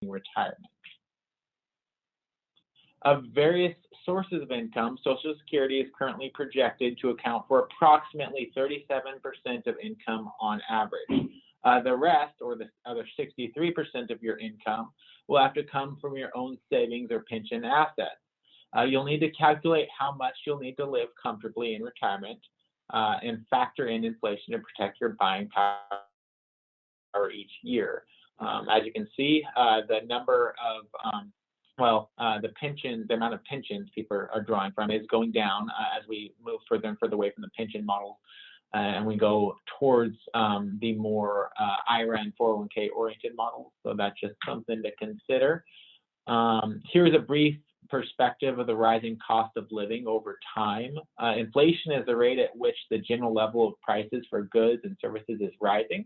retirement. Of various sources of income, Social Security is currently projected to account for approximately 37% of income on average. The rest, or the other 63% of your income, will have to come from your own savings or pension assets. You'll need to calculate how much you'll need to live comfortably in retirement and factor in inflation to protect your buying power each year. As you can see, the number of the amount of pensions people are drawing from is going down as we move further and further away from the pension model, and we go towards the more IRA and 401k oriented models. So that's just something to consider. Here's a brief perspective of the rising cost of living over time. Inflation is the rate at which the general level of prices for goods and services is rising,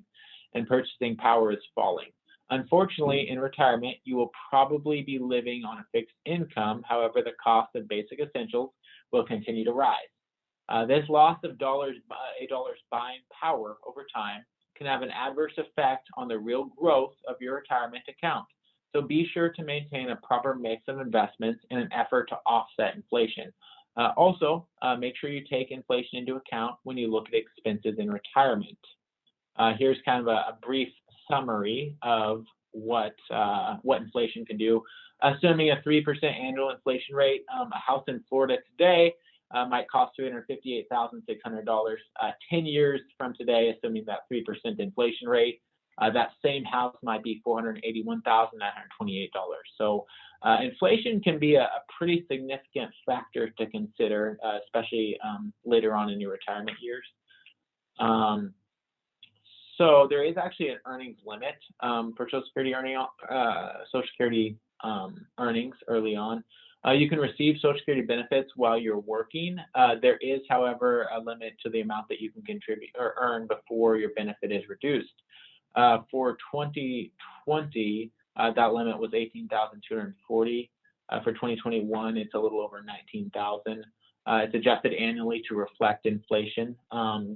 and purchasing power is falling. Unfortunately, in retirement, you will probably be living on a fixed income. However, the cost of basic essentials will continue to rise. This loss of dollars buying power over time can have an adverse effect on the real growth of your retirement account. So be sure to maintain a proper mix of investments in an effort to offset inflation. Also, make sure you take inflation into account when you look at expenses in retirement. Here's kind of a brief summary of what inflation can do. Assuming a 3% annual inflation rate, a house in Florida today might cost $358,600. 10 years from today, assuming that 3% inflation rate, that same house might be $481,928. So inflation can be a pretty significant factor to consider, especially later on in your retirement years. So there is actually an earnings limit for Social Security earnings early on. You can receive Social Security benefits while you're working. There is, however, a limit to the amount that you can contribute or earn before your benefit is reduced. For 2020, that limit was $18,240. For 2021, it's a little over $19,000. It's adjusted annually to reflect inflation.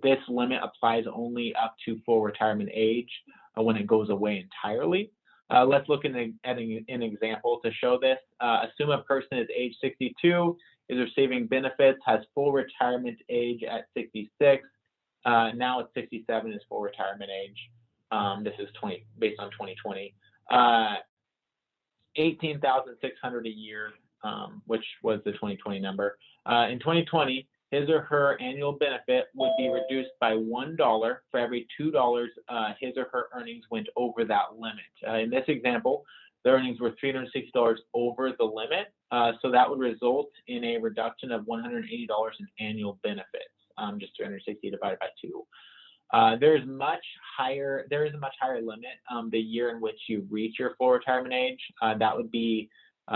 This limit applies only up to full retirement age when it goes away entirely. Let's look at an example to show this. Assume a person is age 62, is receiving benefits, has full retirement age at 66. Now at 67 is full retirement age. This is based on 2020. $18,600 a year, which was the 2020 number. In 2020, his or her annual benefit would be reduced by $1 for every $2 his or her earnings went over that limit. In this example, the earnings were $360 over the limit, so that would result in a reduction of $180 in annual benefits, just 360 divided by 2. There is a much higher limit the year in which you reach your full retirement age. That would be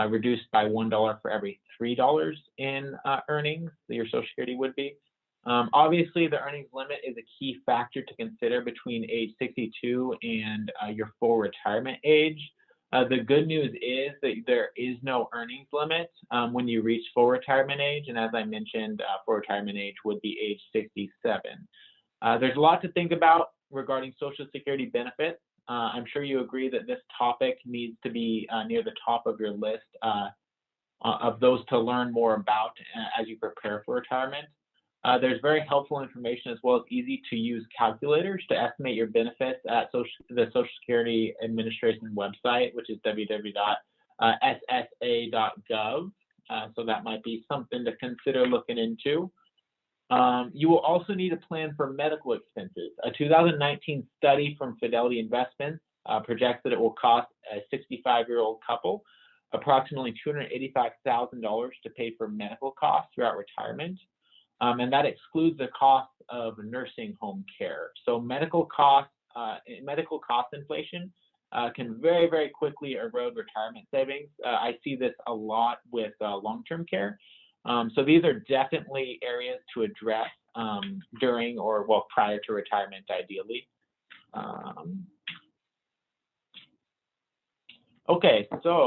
reduced by $1 for every $3 in earnings that your Social Security would be. Obviously, the earnings limit is a key factor to consider between age 62 and your full retirement age. The good news is that there is no earnings limit when you reach full retirement age, and as I mentioned, full retirement age would be age 67. There's a lot to think about regarding Social Security benefits. I'm sure you agree that this topic needs to be near the top of your list of those to learn more about as you prepare for retirement. There's very helpful information as well as easy to use calculators to estimate your benefits at the Social Security Administration website, which is www.ssa.gov. So that might be something to consider looking into. You will also need a plan for medical expenses. A 2019 study from Fidelity Investments projects that it will cost a 65-year-old couple approximately $285,000 to pay for medical costs throughout retirement. And that excludes the cost of nursing home care. So medical cost inflation can very, very quickly erode retirement savings. I see this a lot with long-term care. So these are definitely areas to address during or prior to retirement, ideally. Okay, so